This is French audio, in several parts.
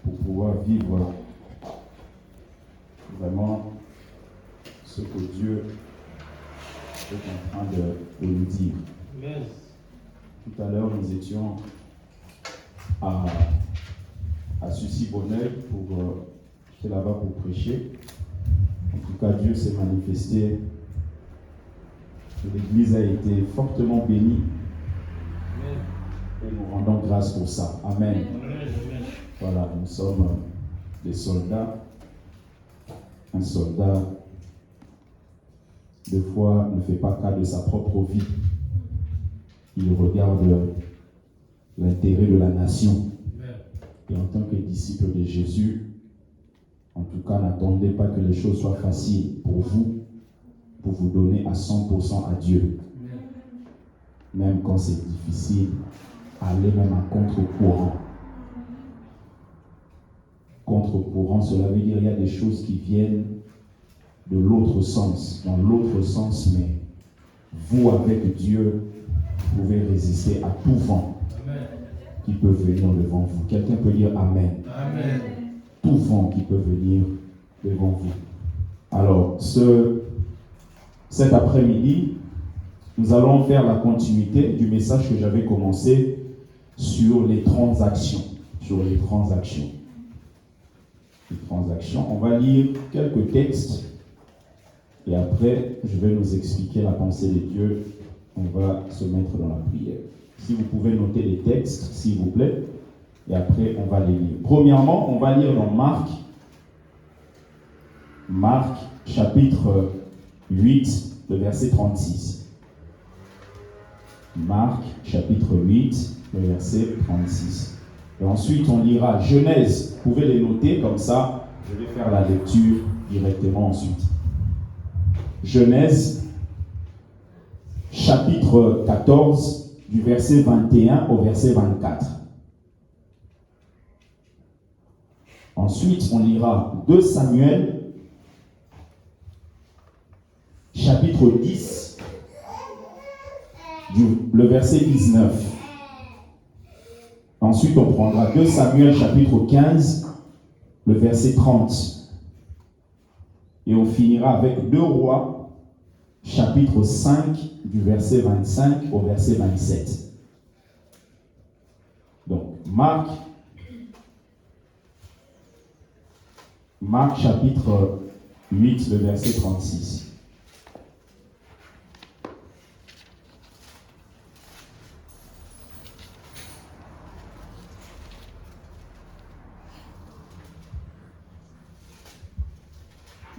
pour pouvoir vivre vraiment ce que Dieu est en train de nous dire. Amen. Tout à l'heure, nous étions à Sucy-Bonneuil j'étais là-bas pour prêcher. En tout cas, Dieu s'est manifesté. L'église a été fortement bénie. Amen. Et nous rendons grâce pour ça. Amen. Amen. Voilà, nous sommes des soldats. Un soldat, des fois, ne fait pas cas de sa propre vie. Il regarde l'intérêt de la nation. Et en tant que disciple de Jésus, en tout cas, n'attendez pas que les choses soient faciles pour vous donner à 100% à Dieu. Même quand c'est difficile, allez même à contre-courant. Contre-courant, cela veut dire qu'il y a des choses qui viennent de l'autre sens, dans l'autre sens, mais vous, avec Dieu, vous pouvez résister à tout vent qui peut venir devant vous. Quelqu'un peut dire Amen. Amen. Tout vent qui peut venir devant vous. Alors, cet après-midi, nous allons faire la continuité du message que j'avais commencé sur les transactions. Les transactions. On va lire quelques textes et après, je vais nous expliquer la pensée de Dieu. On va se mettre dans la prière. Si vous pouvez noter les textes, s'il vous plaît, et après, on va les lire. Premièrement, on va lire dans Marc, chapitre 8, le verset 36. Marc, chapitre 8, le verset 36. Et ensuite, on lira Genèse. Vous pouvez les noter, comme ça, je vais faire la lecture directement ensuite. Genèse, chapitre 14, du verset 21 au verset 24. Ensuite, on lira 2 Samuel, chapitre 10, le verset 19. Ensuite, on prendra 2 Samuel, chapitre 15, le verset 30. Et on finira avec 2 Rois, chapitre 5, du verset 25 au verset 27. Donc, Marc chapitre 8, le verset 36.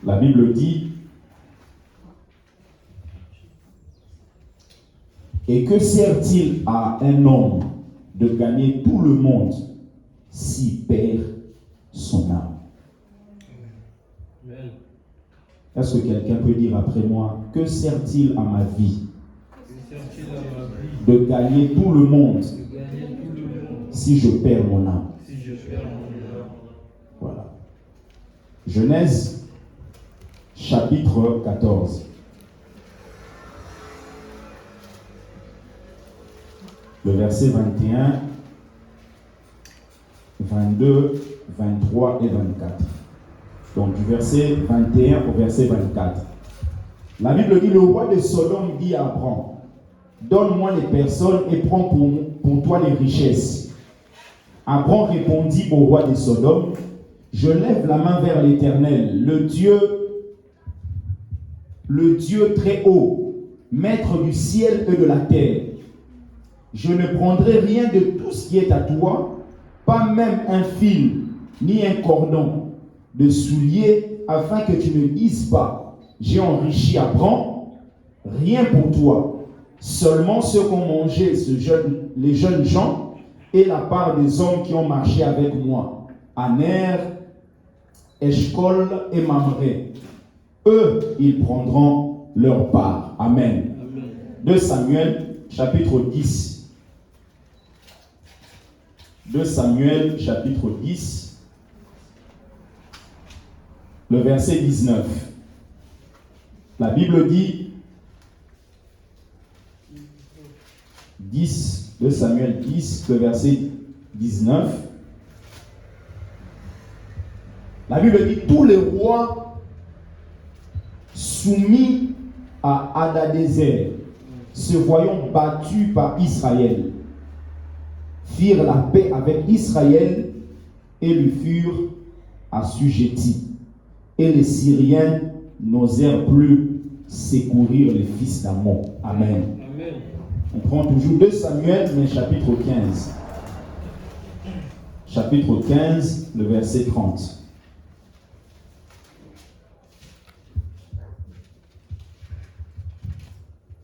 La Bible dit: et que sert-il à un homme de gagner tout le monde s'il perd son âme? Amen. Est-ce que quelqu'un peut dire après moi: que sert-il à ma vie de gagner tout le monde si je perds mon âme? Voilà. Genèse, chapitre 14. Le verset 21, 22, 23 et 24. Donc du verset 21 au verset 24. La Bible dit: le roi de Sodome dit à Abraham: donne-moi les personnes et prends pour toi les richesses. Abraham répondit au roi de Sodome: je lève la main vers l'Éternel, le Dieu très haut, maître du ciel et de la terre. Je ne prendrai rien de tout ce qui est à toi, pas même un fil, ni un cordon de soulier, afin que tu ne dises pas: j'ai enrichi Abraham, rien pour toi. Seulement ceux qu'ont mangé les jeunes gens et la part des hommes qui ont marché avec moi, Aner, Eshcol et Mamré. Eux, ils prendront leur part. Amen. 2 Samuel, chapitre 10. 2 Samuel, chapitre 10, le verset 19. La Bible dit 2 Samuel 10, le verset 19. La Bible dit tous les rois soumis à Hadadézer, se voyant battus par Israël, firent la paix avec Israël et lui furent assujettis. Et les Syriens n'osèrent plus secourir les fils d'Ammon. Amen. Amen. On prend toujours 2 Samuel, mais chapitre 15. Chapitre 15, le verset 30.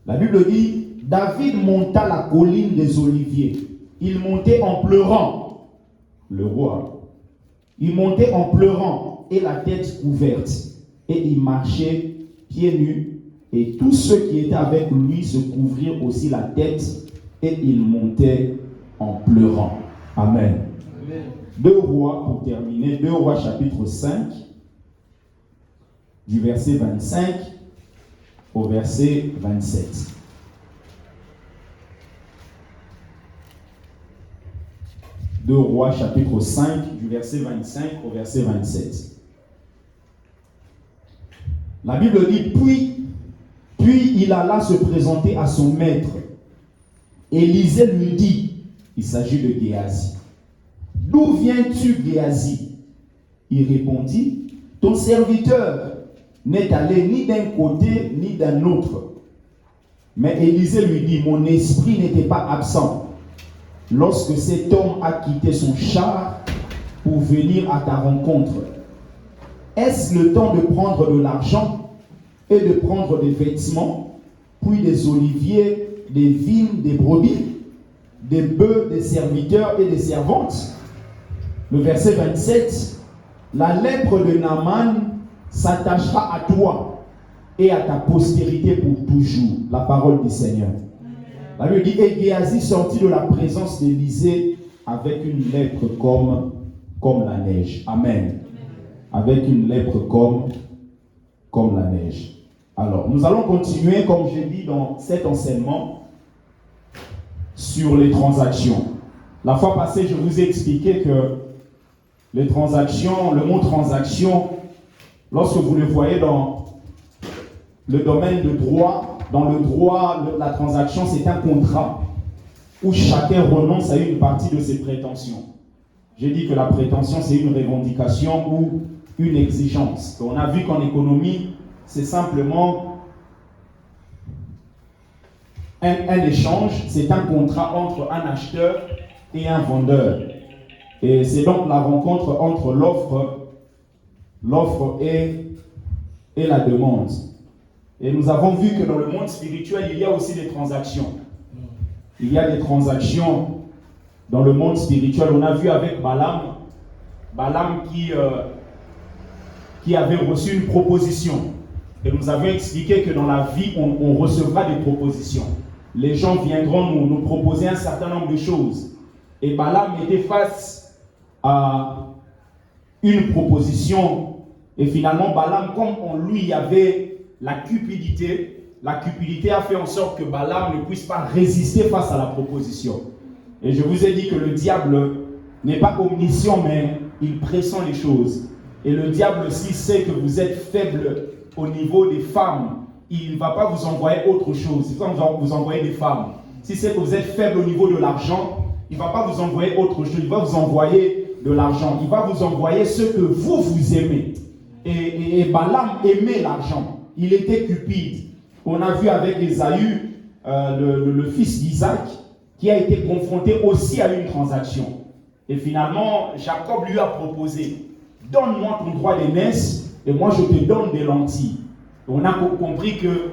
La Bible dit, David monta la colline des Oliviers. Il montait en pleurant, le roi. Il montait en pleurant et la tête couverte. Et il marchait pieds nus. Et tous ceux qui étaient avec lui se couvrirent aussi la tête. Et il montait en pleurant. Amen. Amen. 2 Rois, pour terminer, 2 Rois chapitre 5, du verset 25 au verset 27. Deux Rois chapitre 5 du verset 25 au verset 27. La Bible dit, puis il alla se présenter à son maître. Élisée lui dit, il s'agit de Géasi. D'où viens-tu, Géasi? Il répondit, ton serviteur n'est allé ni d'un côté ni d'un autre. Mais Élisée lui dit, mon esprit n'était pas absent lorsque cet homme a quitté son char pour venir à ta rencontre. Est-ce le temps de prendre de l'argent et de prendre des vêtements, puis des oliviers, des vignes, des brebis, des bœufs, des serviteurs et des servantes? Le verset 27, la lèpre de Naaman s'attachera à toi et à ta postérité pour toujours. La parole du Seigneur. La Bible dit, et Géasi sortit de la présence d'Élisée avec une lèpre comme la neige. Amen. Avec une lèpre comme la neige. Alors, nous allons continuer, comme j'ai dit, dans cet enseignement sur les transactions. La fois passée, je vous ai expliqué que les transactions, le mot transaction, lorsque vous le voyez dans le domaine de droit, dans le droit, la transaction, c'est un contrat où chacun renonce à une partie de ses prétentions. J'ai dit que la prétention, c'est une revendication ou une exigence. On a vu qu'en économie, c'est simplement un échange, c'est un contrat entre un acheteur et un vendeur. Et c'est donc la rencontre entre l'offre et la demande. Et nous avons vu que dans le monde spirituel, il y a aussi des transactions. Il y a des transactions dans le monde spirituel. On a vu avec Balaam qui avait reçu une proposition. Et nous avions expliqué que dans la vie, on recevra des propositions. Les gens viendront nous proposer un certain nombre de choses. Et Balaam était face à une proposition. Et finalement, Balaam, comme en lui, il y avait la cupidité a fait en sorte que Balaam ne puisse pas résister face à la proposition. Et je vous ai dit que le diable n'est pas omniscient, mais il pressent les choses. Et le diable, s'il sait que vous êtes faible au niveau des femmes, il ne va pas vous envoyer autre chose. Il va vous envoyer des femmes. Si c'est que vous êtes faible au niveau de l'argent, il ne va pas vous envoyer autre chose. Il va vous envoyer de l'argent. Il va vous envoyer ce que vous aimez. Et Balaam aimait l'argent. Il était cupide. On a vu avec Ésaü, le fils d'Isaac, qui a été confronté aussi à une transaction. Et finalement, Jacob lui a proposé, donne-moi ton droit d'aînesse et moi je te donne des lentilles. Et on a compris que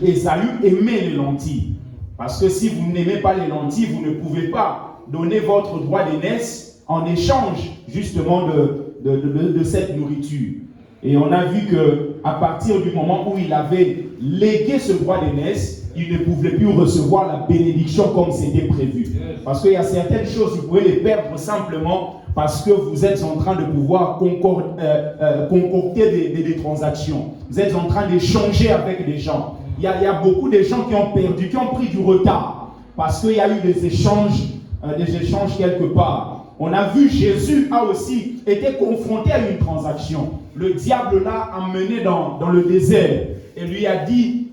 Ésaü aimait les lentilles. Parce que si vous n'aimez pas les lentilles, vous ne pouvez pas donner votre droit d'aînesse en échange justement de cette nourriture. Et on a vu qu'à partir du moment où il avait légué ce droit d'aînesse, il ne pouvait plus recevoir la bénédiction comme c'était prévu. Parce qu'il y a certaines choses, vous pouvez les perdre simplement parce que vous êtes en train de pouvoir concocter des transactions. Vous êtes en train d'échanger avec des gens. Il y a beaucoup de gens qui ont perdu, qui ont pris du retard parce qu'il y a eu des échanges quelque part. On a vu Jésus a aussi été confronté à une transaction. Le diable l'a emmené dans le désert et lui a dit,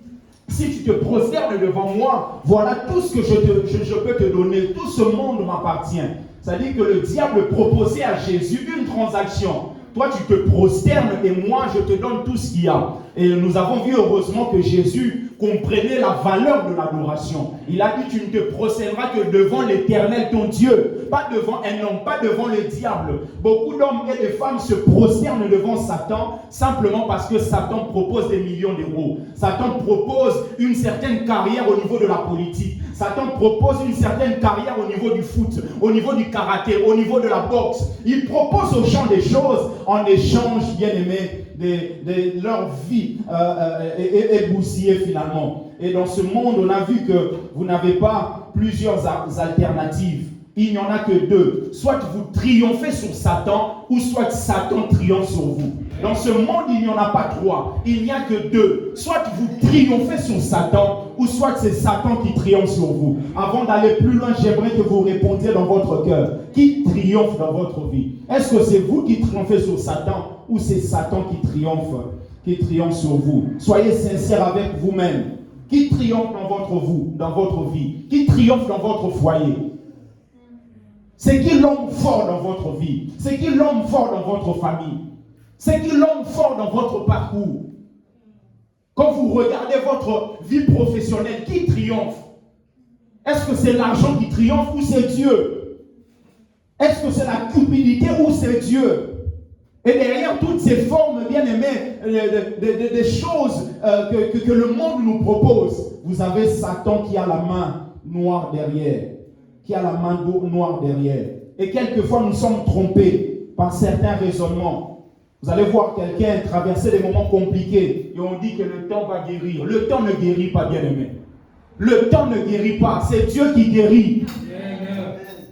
si tu te prosternes devant moi, voilà tout ce que je peux te donner. Tout ce monde m'appartient. C'est-à-dire que le diable proposait à Jésus une transaction. Toi, tu te prosternes et moi, je te donne tout ce qu'il y a. Et nous avons vu heureusement que Jésus comprenait la valeur de l'adoration. Il a dit, tu ne te prosterneras que devant l'Éternel, ton Dieu. Pas devant un homme, pas devant le diable. Beaucoup d'hommes et de femmes se prosternent devant Satan simplement parce que Satan propose des millions d'euros. Satan propose une certaine carrière au niveau de la politique. Satan propose une certaine carrière au niveau du foot, au niveau du karaté, au niveau de la boxe. Il propose aux gens des choses en échange, bien aimé, de leur vie ébousillée finalement. Et dans ce monde, on a vu que vous n'avez pas plusieurs alternatives. Il n'y en a que deux. Soit vous triomphez sur Satan, ou soit Satan triomphe sur vous. Dans ce monde, il n'y en a pas trois. Il n'y a que deux. Soit vous triomphez sur Satan, ou soit c'est Satan qui triomphe sur vous. Avant d'aller plus loin, j'aimerais que vous répondiez dans votre cœur. Qui triomphe dans votre vie? Est-ce que c'est vous qui triomphez sur Satan, ou c'est Satan qui triomphe sur vous? Soyez sincères avec vous-même. Qui triomphe dans votre vie? Qui triomphe dans votre foyer? C'est qui l'homme fort dans votre vie? C'est qui l'homme fort dans votre famille? C'est qui l'homme fort dans votre parcours? Quand vous regardez votre vie professionnelle, qui triomphe? Est-ce que c'est l'argent qui triomphe ou c'est Dieu? Est-ce que c'est la cupidité ou c'est Dieu? Et derrière toutes ces formes, bien aimées, des choses que le monde nous propose, vous avez Satan qui a la main noire derrière. Qui a la main noire derrière. Et quelquefois, nous sommes trompés par certains raisonnements. Vous allez voir quelqu'un traverser des moments compliqués et on dit que le temps va guérir. Le temps ne guérit pas, bien-aimé. Le temps ne guérit pas. C'est Dieu qui guérit.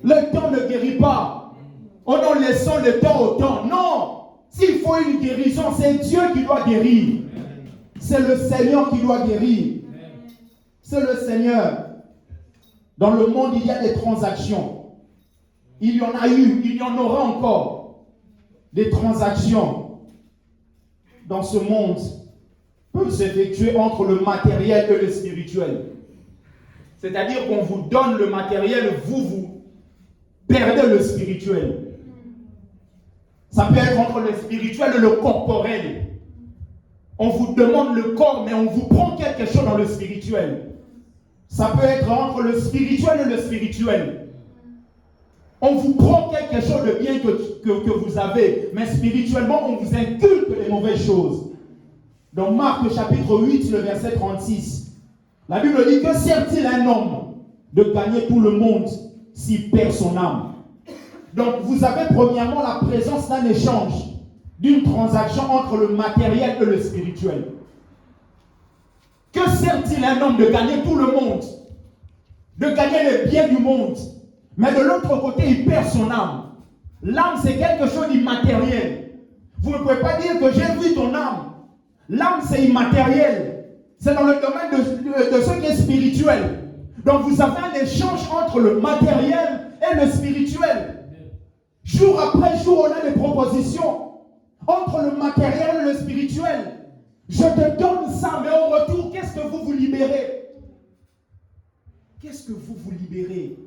Le temps ne guérit pas. Oh non, laissons le temps au temps. Non. S'il faut une guérison, c'est Dieu qui doit guérir. C'est le Seigneur qui doit guérir. C'est le Seigneur. Dans le monde, il y a des transactions. Il y en a eu, il y en aura encore. Des transactions dans ce monde peuvent s'effectuer entre le matériel et le spirituel. C'est-à-dire qu'on vous donne le matériel, vous perdez le spirituel. Ça peut être entre le spirituel et le corporel. On vous demande le corps, mais on vous prend quelque chose dans le spirituel. Ça peut être entre le spirituel et le spirituel. On vous prend quelque chose de bien que vous avez, mais spirituellement, on vous inculque les mauvaises choses. Dans Marc chapitre 8, le verset 36, la Bible dit que sert-il un homme de gagner tout le monde s'il perd son âme? Donc vous avez premièrement la présence d'un échange, d'une transaction entre le matériel et le spirituel. Que sert-il un homme de gagner tout le monde, de gagner les biens du monde, mais de l'autre côté, il perd son âme? L'âme, c'est quelque chose d'immatériel. Vous ne pouvez pas dire que j'ai vu ton âme. L'âme, c'est immatériel. C'est dans le domaine de ce qui est spirituel. Donc vous avez un échange entre le matériel et le spirituel. Jour après jour, on a des propositions entre le matériel et le spirituel. Je te donne ça, mais au retour, qu'est-ce que vous libérez? Qu'est-ce que vous libérez?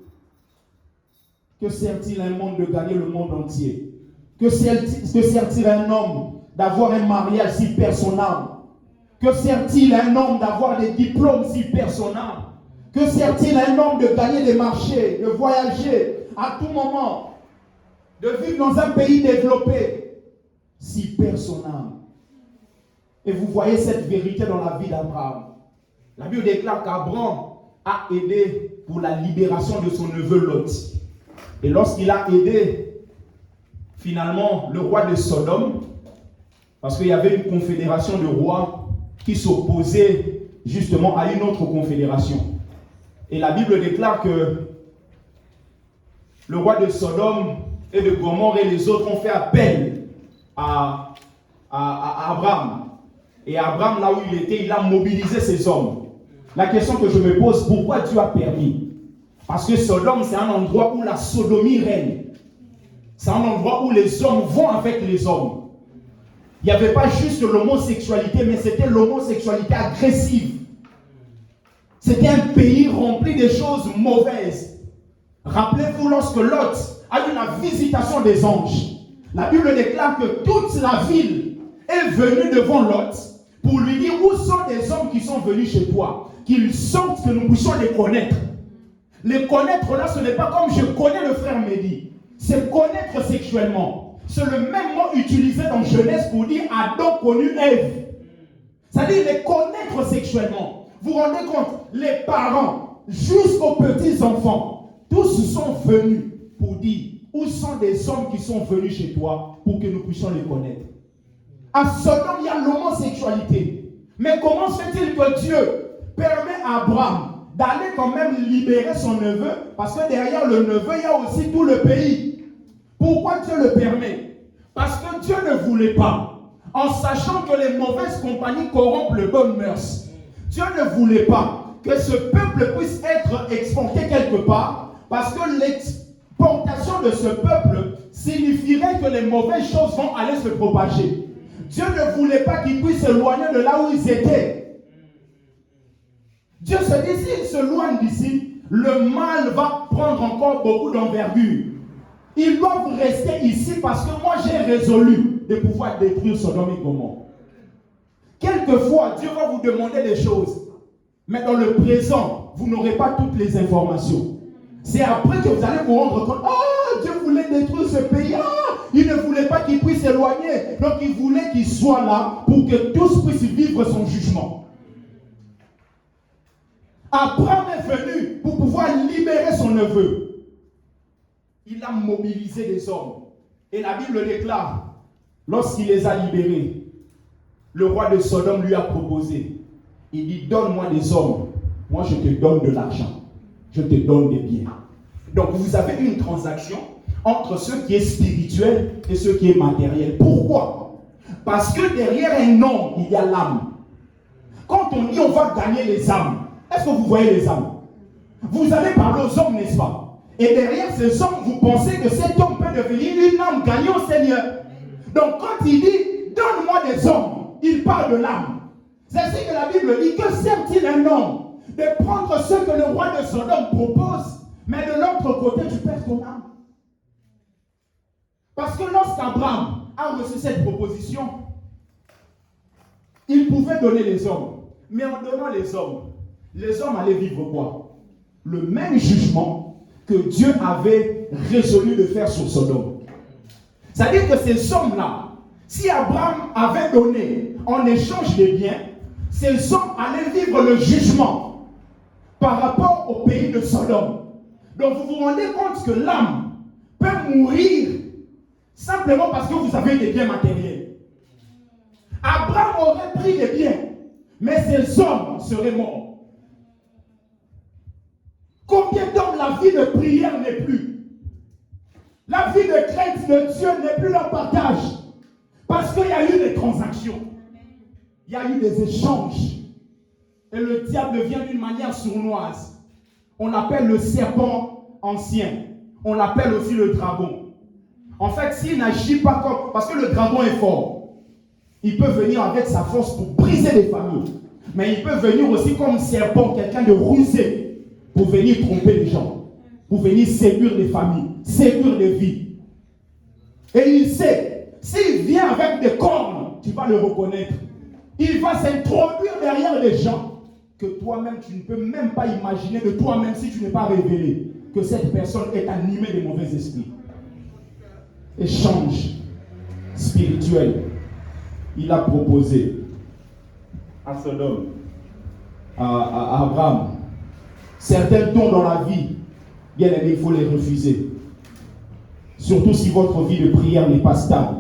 Que sert-il un monde de gagner le monde entier? Que sert-il un homme d'avoir un mariage s'il perd son âme? Que sert-il un homme d'avoir des diplômes s'il perd son âme? Que sert-il un homme de gagner des marchés, de voyager à tout moment, de vivre dans un pays développé s'il perd son âme? Et vous voyez cette vérité dans la vie d'Abraham. La Bible déclare qu'Abraham a aidé pour la libération de son neveu Lot. Et lorsqu'il a aidé finalement le roi de Sodome, parce qu'il y avait une confédération de rois qui s'opposait justement à une autre confédération. Et la Bible déclare que le roi de Sodome et de Gomorrhe et les autres ont fait appel à Abraham. Et Abraham, là où il était, il a mobilisé ses hommes. La question que je me pose, pourquoi Dieu a permis? Parce que Sodome, c'est un endroit où la sodomie règne. C'est un endroit où les hommes vont avec les hommes. Il n'y avait pas juste l'homosexualité, mais c'était l'homosexualité agressive. C'était un pays rempli de choses mauvaises. Rappelez-vous lorsque Lot a eu la visitation des anges. La Bible déclare que toute la ville est venue devant Lot pour lui dire où sont les hommes qui sont venus chez toi, qu'ils sortent, que nous puissions les connaître. Les connaître là, ce n'est pas comme je connais le frère Mehdi. C'est connaître sexuellement. C'est le même mot utilisé dans Genèse pour dire Adam connut Ève. C'est-à-dire les connaître sexuellement. Vous vous rendez compte, les parents, jusqu'aux petits-enfants, tous sont venus pour dire où sont des hommes qui sont venus chez toi pour que nous puissions les connaître. À Sodome, il y a l'homosexualité. Mais comment se fait-il que Dieu permet à Abraham d'aller quand même libérer son neveu? Parce que derrière le neveu, il y a aussi tout le pays. Pourquoi Dieu le permet? Parce que Dieu ne voulait pas, en sachant que les mauvaises compagnies corrompent les bonnes mœurs. Dieu ne voulait pas que ce peuple puisse être exporté quelque part, parce que l'exportation de ce peuple signifierait que les mauvaises choses vont aller se propager. Dieu ne voulait pas qu'ils puissent s'éloigner de là où ils étaient. Dieu se dit, s'ils s'éloignent d'ici, le mal va prendre encore beaucoup d'envergure. Ils doivent rester ici parce que moi j'ai résolu de pouvoir détruire Sodome et Gomorrhe. Quelquefois, Dieu va vous demander des choses, mais dans le présent, vous n'aurez pas toutes les informations. C'est après que vous allez vous rendre compte, Dieu voulait détruire ce pays, il ne voulait pas qu'il puisse s'éloigner, donc il voulait qu'il soit là pour que tous puissent vivre son jugement. Abraham est venu pour pouvoir libérer son neveu. Il a mobilisé les hommes. Et la Bible déclare, lorsqu'il les a libérés, le roi de Sodome lui a proposé. Il dit, donne-moi des hommes, moi je te donne de l'argent, je te donne des biens. Donc vous avez une transaction entre ce qui est spirituel et ce qui est matériel. Pourquoi? Parce que derrière un homme, il y a l'âme. Quand on dit on va gagner les âmes, est-ce que vous voyez les âmes? Vous allez parler aux hommes, n'est-ce pas? Et derrière ces hommes, vous pensez que cet homme peut devenir une âme gagnée au Seigneur. Donc quand il dit, donne-moi des hommes, il parle de l'âme. C'est ainsi que la Bible dit, que sert-il un homme de prendre ce que le roi de Sodome propose, mais de l'autre côté, tu perds ton âme. Parce que lorsqu'Abraham a reçu cette proposition, il pouvait donner les hommes. Mais en donnant les hommes allaient vivre quoi? Le même jugement que Dieu avait résolu de faire sur Sodome. C'est-à-dire que ces hommes-là, si Abraham avait donné en échange des biens, ces hommes allaient vivre le jugement par rapport au pays de Sodome. Donc vous vous rendez compte que l'âme peut mourir simplement parce que vous avez des biens matériels. Abraham aurait pris des biens, mais ces hommes seraient morts. Combien d'hommes la vie de prière n'est plus? La vie de crainte de Dieu n'est plus leur partage. Parce qu'il y a eu des transactions. Il y a eu des échanges. Et le diable vient d'une manière sournoise. On l'appelle le serpent ancien. On l'appelle aussi le dragon. En fait, s'il n'agit pas comme... Parce que le dragon est fort. Il peut venir avec sa force pour briser les familles. Mais il peut venir aussi comme serpent, quelqu'un de rusé, pour venir tromper les gens, pour venir séduire les familles, séduire les vies. Et il sait, s'il vient avec des cornes, tu vas le reconnaître. Il va s'introduire derrière les gens que toi-même, tu ne peux même pas imaginer de toi-même si tu n'es pas révélé que cette personne est animée de mauvais esprits. Échange spirituel. Il a proposé à Sodome, à Abraham, certains dons dans la vie, bien aimé, il faut les refuser. Surtout si votre vie de prière n'est pas stable.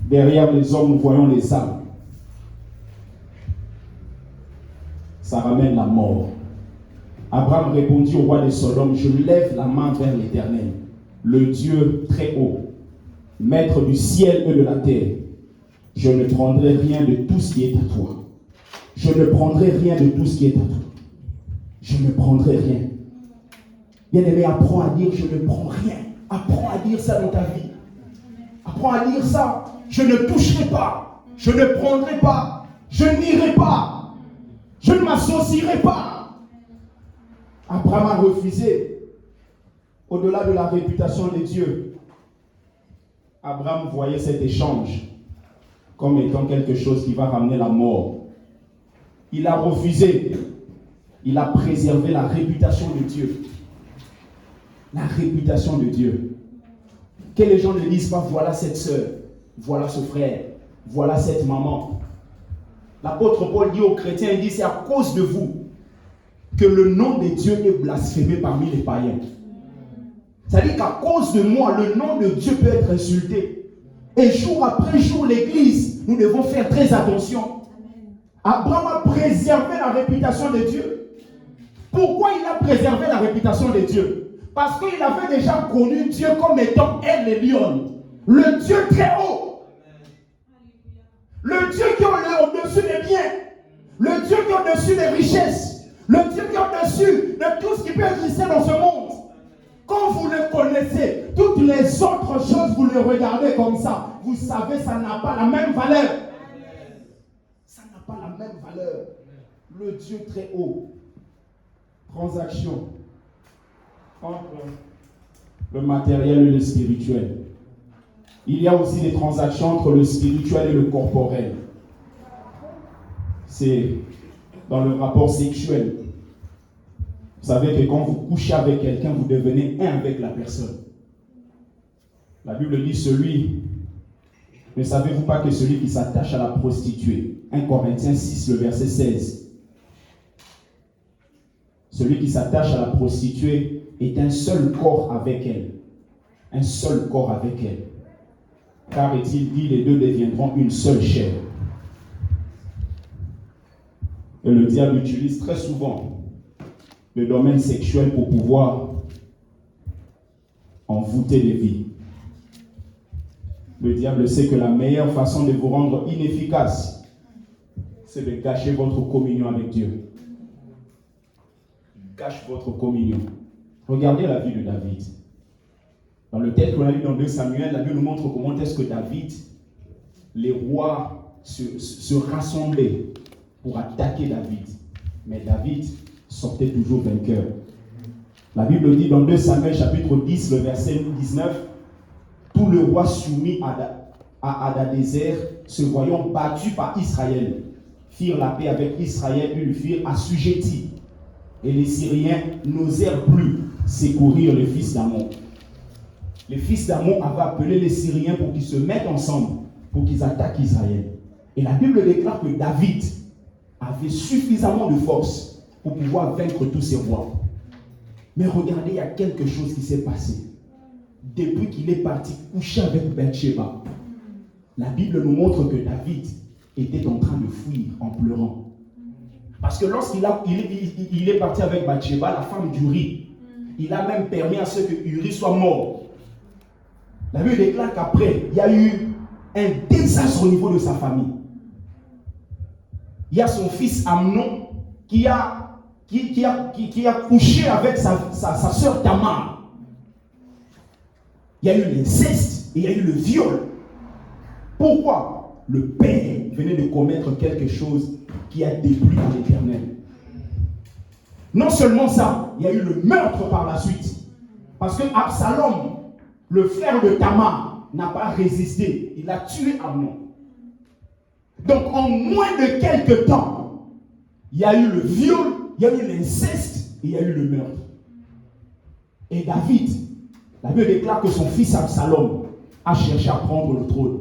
Derrière les hommes, nous voyons les âmes. Ça ramène la mort. Abraham répondit au roi de Sodome, je lève la main vers l'Éternel, le Dieu très haut, maître du ciel et de la terre. Je ne prendrai rien de tout ce qui est à toi. Je ne prendrai rien de tout ce qui est à toi. Je ne prendrai rien. Bien-aimé, apprends à dire je ne prends rien. Apprends à dire ça dans ta vie. Apprends à dire ça. Je ne toucherai pas. Je ne prendrai pas. Je n'irai pas. Je ne m'associerai pas. Abraham a refusé. Au-delà de la réputation de Dieu, Abraham voyait cet échange comme étant quelque chose qui va ramener la mort. Il a refusé. Il a préservé la réputation de Dieu. La réputation de Dieu. Que les gens ne disent pas, voilà cette sœur, voilà ce frère, voilà cette maman. L'apôtre Paul dit aux chrétiens, il dit, c'est à cause de vous que le nom de Dieu est blasphémé parmi les païens. C'est-à-dire qu'à cause de moi, le nom de Dieu peut être insulté. Et jour après jour, l'Église, nous devons faire très attention. Abraham a préservé la réputation de Dieu. Pourquoi il a préservé la réputation de Dieu? Parce qu'il avait déjà connu Dieu comme étant El Elyon, le Dieu très haut. Le Dieu qui est au-dessus des biens. Le Dieu qui est au-dessus des richesses. Le Dieu qui est au-dessus de tout ce qui peut exister dans ce monde. Quand vous le connaissez, toutes les autres choses, vous le regardez comme ça. Vous savez, ça n'a pas la même valeur. Ça n'a pas la même valeur. Le Dieu très haut. Transaction entre le matériel et le spirituel. Il y a aussi des transactions entre le spirituel et le corporel. C'est dans le rapport sexuel. Vous savez que quand vous couchez avec quelqu'un, vous devenez un avec la personne. La Bible dit ne savez-vous pas que celui qui s'attache à la prostituée, 1 Corinthiens 6, le verset 16, celui qui s'attache à la prostituée est un seul corps avec elle. Un seul corps avec elle. Car est-il dit, les deux deviendront une seule chair. Et le diable utilise très souvent le domaine sexuel pour pouvoir envoûter les vies. Le diable sait que la meilleure façon de vous rendre inefficace, c'est de gâcher votre communion avec Dieu. Il gâche votre communion. Regardez la vie de David. Dans le texte qu'on a lu dans 2 Samuel, la Bible nous montre comment est-ce que David, les rois se rassemblaient pour attaquer David. Mais David sortait toujours vainqueur. La Bible dit dans 2 Samuel chapitre 10, le verset 19, tout le roi soumis à Hadadézer, se voyant battu par Israël, firent la paix avec Israël et le firent assujettis. Et les Syriens n'osèrent plus secourir les fils d'Amon. Les fils d'Amon avaient appelé les Syriens pour qu'ils se mettent ensemble, pour qu'ils attaquent Israël. Et la Bible déclare que David avait suffisamment de force pour pouvoir vaincre tous ces rois. Mais regardez, il y a quelque chose qui s'est passé. Depuis qu'il est parti coucher avec Bathsheba, la Bible nous montre que David était en train de fuir en pleurant. Parce que lorsqu'il est parti avec Bathsheba, la femme d'Uri, il a même permis à ce que Uri soit mort. La Bible déclare qu'après, il y a eu un désastre au niveau de sa famille. Il y a son fils Amnon qui a couché avec sa sœur Tamar. Il y a eu l'inceste et il y a eu le viol. Pourquoi? Le père venait de commettre quelque chose qui a déplu à l'Éternel. Non seulement ça, il y a eu le meurtre par la suite. Parce que Absalom, le frère de Tamar, n'a pas résisté. Il a tué Amnon. Donc en moins de quelques temps, il y a eu le viol, il y a eu l'inceste et il y a eu le meurtre. Et David, la Bible déclare que son fils Absalom a cherché à prendre le trône.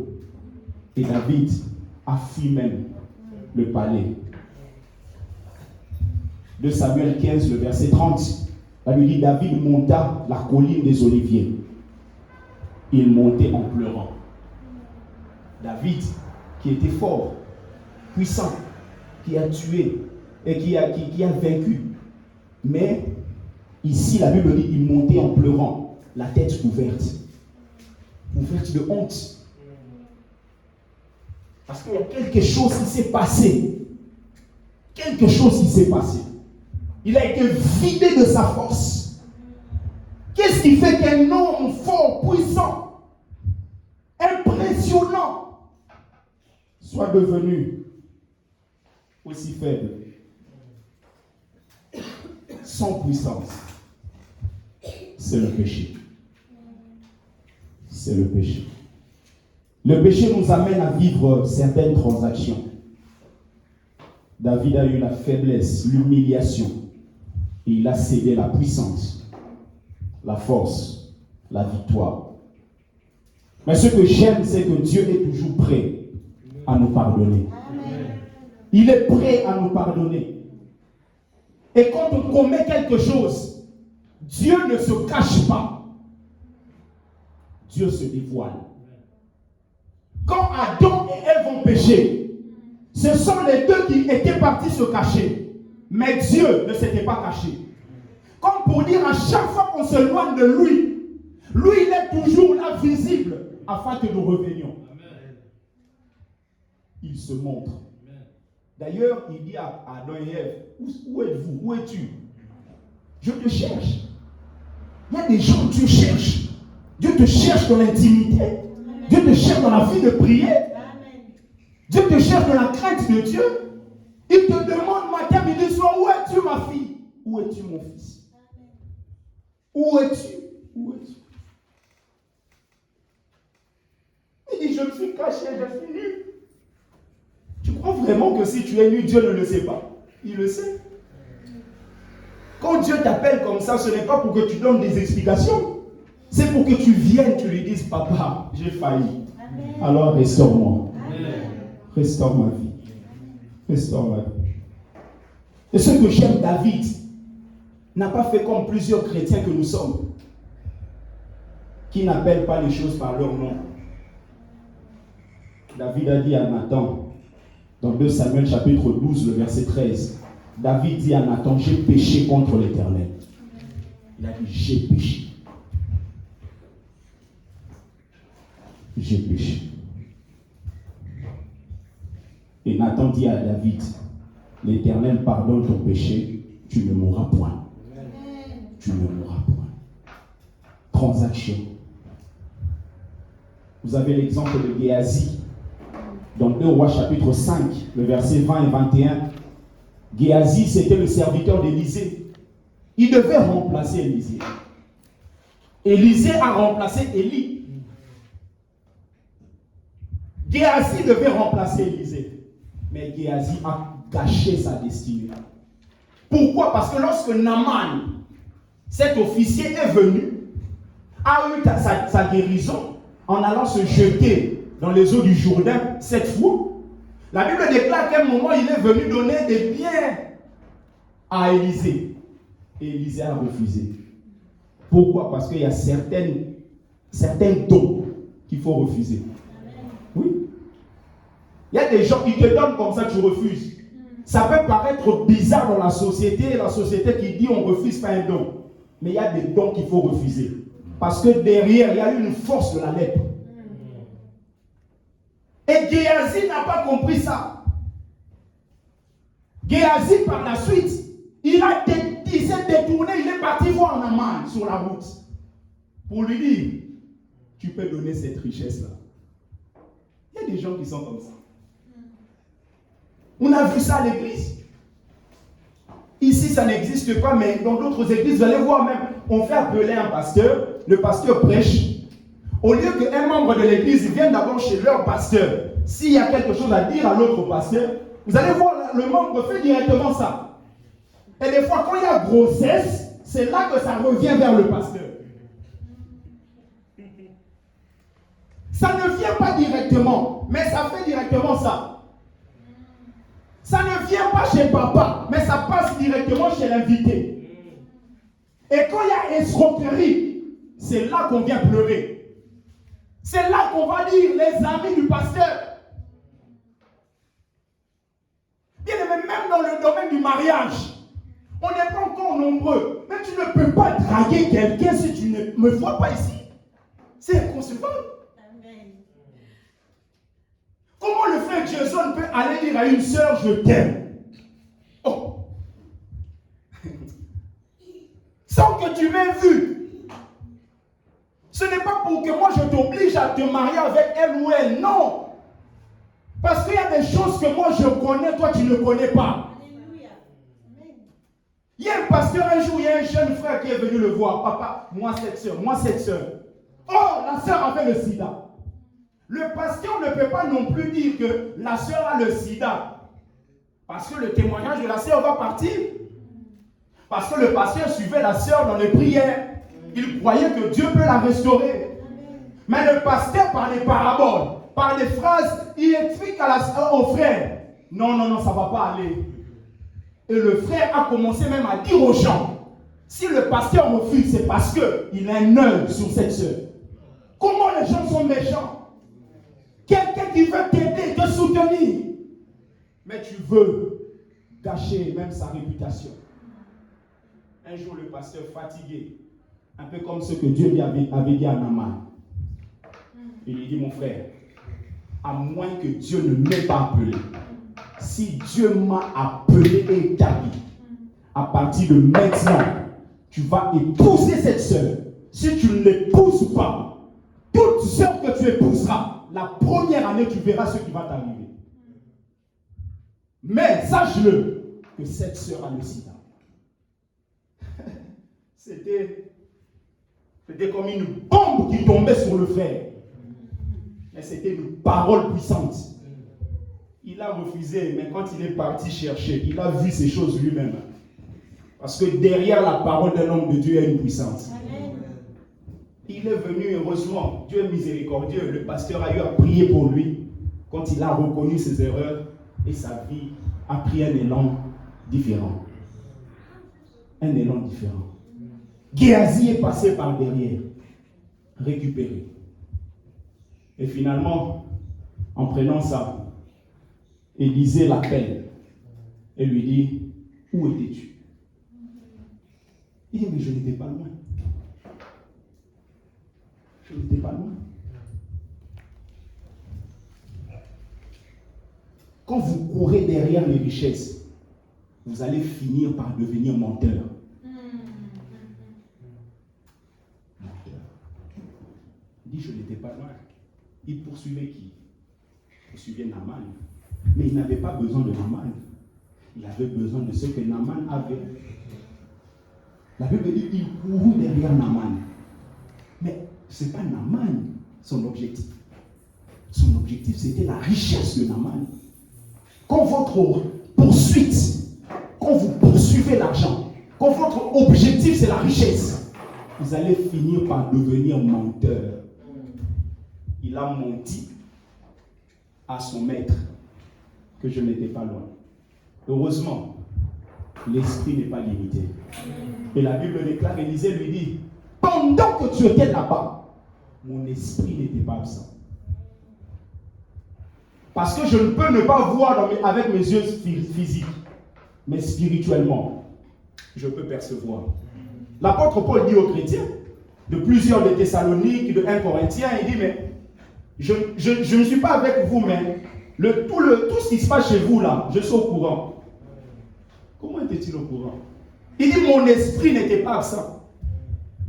Et David a fui même le palais. 2 Samuel 15, le verset 30, la Bible dit, David monta la colline des Oliviers. Il montait en pleurant. David, qui était fort, puissant, qui a tué et qui a vaincu. Mais ici, la Bible dit, il montait en pleurant, la tête couverte de honte. Parce qu'il y a quelque chose qui s'est passé. Quelque chose qui s'est passé. Il a été vidé de sa force. qui fait qu'un homme fort, puissant, impressionnant, soit devenu aussi faible, sans puissance? C'est le péché. C'est le péché. Le péché nous amène à vivre certaines transactions. David a eu la faiblesse, l'humiliation, et il a cédé la puissance, la force, la victoire. Mais ce que j'aime, c'est que Dieu est toujours prêt à nous pardonner. Il est prêt à nous pardonner. Et quand on commet quelque chose, Dieu ne se cache pas. Dieu se dévoile. Quand Adam et Ève ont péché, ce sont les deux qui étaient partis se cacher. Mais Dieu ne s'était pas caché. Comme pour dire, à chaque fois qu'on se loigne de lui, lui, il est toujours là, visible, afin que nous revenions. Il se montre. D'ailleurs, il dit à Adam et Ève, où êtes-vous? Où es-tu? Je te cherche. Il y a des gens que Dieu cherche. Dieu te cherche dans l'intimité. Dieu te cherche dans la vie de prier. Dieu te cherche dans la crainte de Dieu. Il te demande matin, midi, soir, où es-tu ma fille? Où es-tu mon fils? Où es-tu? Où es-tu? Il dit, je me suis caché, je suis nu. Tu crois vraiment que si tu es nu, Dieu ne le sait pas? Il le sait. Quand Dieu t'appelle comme ça, ce n'est pas pour que tu donnes des explications. C'est pour que tu viennes, tu lui dises, papa, j'ai failli. Amen. Alors restaure-moi. Amen. Restaure ma vie. Restaure ma vie. Et ce que j'aime, David n'a pas fait comme plusieurs chrétiens que nous sommes, qui n'appellent pas les choses par leur nom. David a dit à Nathan, dans 2 Samuel chapitre 12, le verset 13, David dit à Nathan, j'ai péché contre l'Éternel. Il a dit, j'ai péché. J'ai péché. Et Nathan dit à David, l'Éternel pardonne ton péché, tu ne mourras point. Tu ne mourras point. Transaction. Vous avez l'exemple de Géasi, dans 2 Rois chapitre 5, le verset 20 et 21. Géasi, c'était le serviteur d'Élisée. Il devait remplacer Élisée. Élisée a remplacé Élie. Géasi devait remplacer Élisée. Mais Géasi a gâché sa destinée. Pourquoi? Parce que lorsque Naaman, cet officier, est venu, a eu sa guérison en allant se jeter dans les eaux du Jourdain 7 fois, la Bible déclare qu'à un moment, il est venu donner des biens à Élisée. Et Élisée a refusé. Pourquoi? Parce qu'il y a certains dons qu'il faut refuser. Oui. Il y a des gens qui te donnent comme ça, tu refuses. Ça peut paraître bizarre dans la société qui dit on ne refuse pas un don. Mais il y a des dons qu'il faut refuser. Parce que derrière, il y a une force de la lèpre. Et Géasi n'a pas compris ça. Géasi, par la suite, il s'est détourné, il est parti voir Naaman sur la route. Pour lui dire, tu peux donner cette richesse-là. Il y a des gens qui sont comme ça. On a vu ça à l'église. Ici, ça n'existe pas, mais dans d'autres églises, vous allez voir même, on fait appeler un pasteur, le pasteur prêche. Au lieu qu'un membre de l'église vienne d'abord chez leur pasteur, s'il y a quelque chose à dire à l'autre pasteur, vous allez voir, le membre fait directement ça. Et des fois, quand il y a grossesse, c'est là que ça revient vers le pasteur. Ça ne vient pas directement, mais ça fait directement ça. Ça ne vient pas chez papa, mais ça passe directement chez l'invité. Et quand il y a escroquerie, c'est là qu'on vient pleurer. C'est là qu'on va dire les amis du pasteur. Bien aimé, même dans le domaine du mariage, on n'est pas encore nombreux. Mais tu ne peux pas draguer quelqu'un si tu ne me vois pas ici. C'est inconcevable. Comment le frère Jason peut aller dire à une sœur, je t'aime? Oh! Sans que tu m'aies vu. Ce n'est pas pour que moi je t'oblige à te marier avec elle ou elle, non. Parce qu'il y a des choses que moi je connais, toi tu ne connais pas. Il y a un pasteur un jour, il y a un jeune frère qui est venu le voir. Papa, moi cette soeur. Oh, la soeur avait le sida. Le pasteur ne peut pas non plus dire que la soeur a le sida. Parce que le témoignage de la soeur va partir. Parce que le pasteur suivait la soeur dans les prières. Il croyait que Dieu peut la restaurer. Mais le pasteur, par les paraboles, par les phrases, il explique au frère, non, ça ne va pas aller. Et le frère a commencé même à dire aux gens, si le pasteur refuse, c'est parce qu'il a un œil sur cette soeur. Comment les gens sont méchants? Quelqu'un qui veut t'aider, te soutenir. Mais tu veux gâcher même sa réputation. Un jour, le pasteur fatigué, un peu comme ce que Dieu lui avait dit à Naaman. Il lui dit, mon frère, à moins que Dieu ne m'ait pas appelé, si Dieu m'a appelé et établi, à partir de maintenant, tu vas épouser cette sœur. Si tu ne l'épouses pas, toute sœur que tu épouseras, la première année, tu verras ce qui va t'arriver. Mais sache-le, que cette sœur a le sida. C'était comme une bombe qui tombait sur le frère. Mais c'était une parole puissante. Il a refusé, mais quand il est parti chercher, il a vu ces choses lui-même. Parce que derrière la parole d'un homme de Dieu, il y a une puissance. Il est venu, heureusement, Dieu est miséricordieux. Le pasteur a eu à prier pour lui quand il a reconnu ses erreurs et sa vie a pris un élan différent. Un élan différent. Géasi est passé par derrière, récupéré. Et finalement, en prenant ça, Élisée l'appelle et lui dit, où étais-tu? Il dit, mais je n'étais pas loin. Je n'étais pas loin. Quand vous courez derrière les richesses, vous allez finir par devenir menteur. Il dit, je n'étais pas loin. Il poursuivait qui? Il poursuivait Naaman. Mais il n'avait pas besoin de Naaman. Il avait besoin de ce que Naaman avait. La Bible dit qu'il courut derrière Naaman. Mais ce n'est pas Naaman son objectif. Son objectif, c'était la richesse de Naaman. Quand votre poursuite, quand vous poursuivez l'argent, quand votre objectif, c'est la richesse, vous allez finir par devenir menteur. Il a menti à son maître que je n'étais pas loin. Heureusement, l'esprit n'est pas limité. Et la Bible déclare, Élisée lui dit, pendant que tu étais là-bas, mon esprit n'était pas absent. Parce que je ne peux ne pas voir avec mes yeux physiques, mais spirituellement, je peux percevoir. L'apôtre Paul dit aux chrétiens, de plusieurs de Thessaloniques, de 1 Corinthiens, il dit, mais je ne suis pas avec vous, mais tout ce qui se passe chez vous là, je suis au courant. Comment était-il au courant? Il dit, mon esprit n'était pas absent.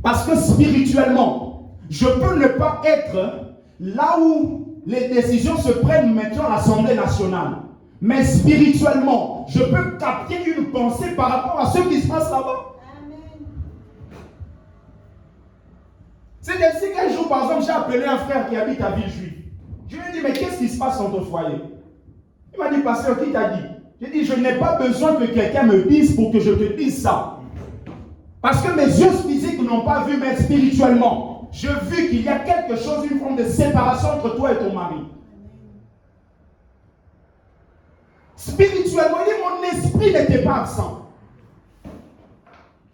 Parce que spirituellement, je peux ne pas être là où les décisions se prennent maintenant à l'Assemblée nationale. Mais spirituellement, je peux capter une pensée par rapport à ce qui se passe là-bas. C'est ainsi qu'un jour, par exemple, j'ai appelé un frère qui habite à Villejuif. Je lui ai dit, mais qu'est-ce qui se passe dans ton foyer? Il m'a dit, pasteur, qui t'a dit? J'ai dit, je n'ai pas besoin que quelqu'un me dise pour que je te dise ça. Parce que mes yeux physiques n'ont pas vu, mais spirituellement, j'ai vu qu'il y a quelque chose, une forme de séparation entre toi et ton mari. Spirituellement, il dit, mon esprit n'était pas absent.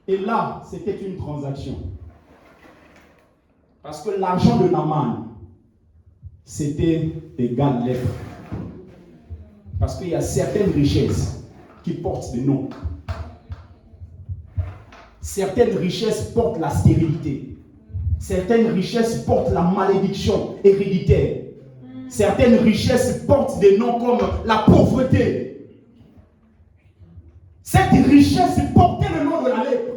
Et là, c'était une transaction. Parce que l'argent de Naaman, c'était égal lèpre. Parce qu'il y a certaines richesses qui portent des noms. Certaines richesses portent la stérilité. Certaines richesses portent la malédiction héréditaire. Certaines richesses portent des noms comme la pauvreté. Cette richesse portait le nom de la lèpre.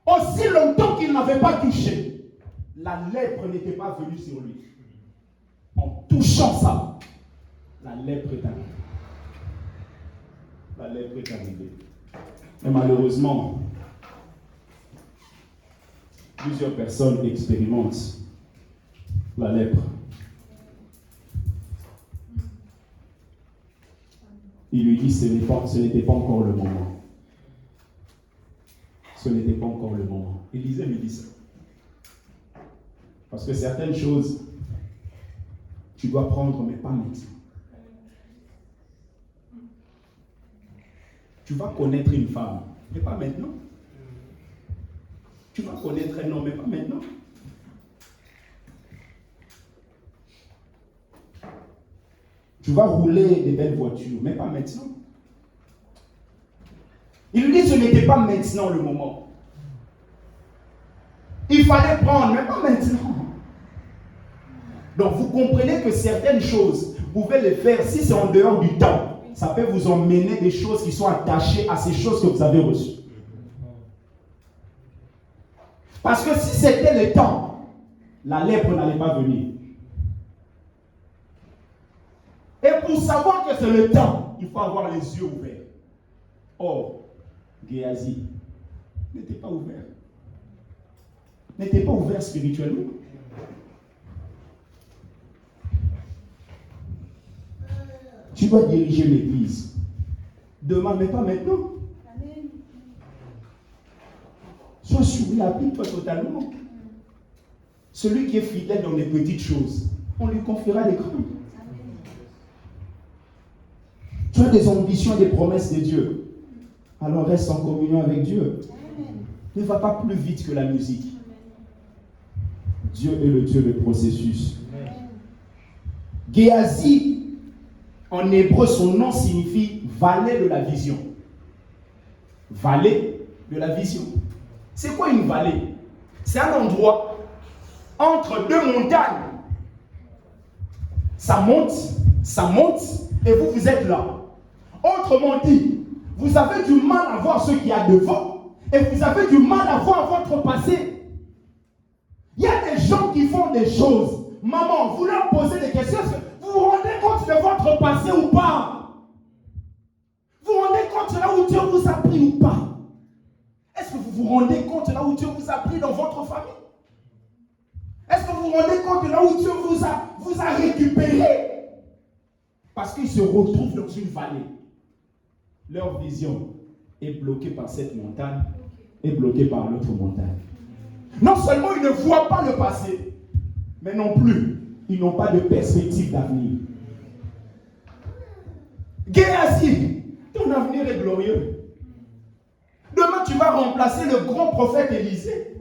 Aussi longtemps tant qu'il n'avait pas touché, la lèpre n'était pas venue sur lui. En touchant ça, la lèpre est arrivée. La lèpre est arrivée. Et malheureusement, plusieurs personnes expérimentent la lèpre. Il lui dit, ce n'était pas encore le moment. Ce n'était pas encore le moment. Élisée lui dit ça. Parce que certaines choses, tu dois prendre, mais pas maintenant. Tu vas connaître une femme, mais pas maintenant. Tu vas connaître un homme, mais pas maintenant. Tu vas rouler des belles voitures, mais pas maintenant. Il lui dit, ce n'était pas maintenant le moment. Il fallait prendre, mais pas maintenant. Donc vous comprenez que certaines choses, vous pouvez les faire si c'est en dehors du temps. Ça peut vous emmener des choses qui sont attachées à ces choses que vous avez reçues. Parce que si c'était le temps, la lèpre n'allait pas venir. Et pour savoir que c'est le temps, il faut avoir les yeux ouverts. Or, Géasi n'était pas ouvert. N'était pas ouvert spirituellement. Tu dois diriger l'église. Demain, mais pas maintenant. Amen. Sois sur la pipe totalement. Celui qui est fidèle dans les petites choses, on lui confiera les grandes. Tu as des ambitions et des promesses de Dieu. Alors reste en communion avec Dieu. Amen. Ne va pas plus vite que la musique. Dieu est le Dieu de processus. Géasi, en hébreu, son nom signifie vallée de la vision. Vallée de la vision. C'est quoi une vallée? C'est un endroit entre deux montagnes. Ça monte, et vous êtes là. Autrement dit, vous avez du mal à voir ce qu'il y a devant, et vous avez du mal à voir votre passé. Il y a des gens qui font des choses. Maman, vous leur posez des questions. Vous vous rendez compte de votre passé ou pas? Vous vous rendez compte de là où Dieu vous a pris ou pas? Est-ce que vous vous rendez compte de là où Dieu vous a pris dans votre famille? Est-ce que vous vous rendez compte de là où Dieu vous a récupéré? Parce qu'ils se retrouvent dans une vallée. Leur vision est bloquée par cette montagne, est bloquée par l'autre montagne. Non seulement ils ne voient pas le passé, mais non plus, ils n'ont pas de perspective d'avenir. Géasi, ton avenir est glorieux. Demain, tu vas remplacer le grand prophète Élisée.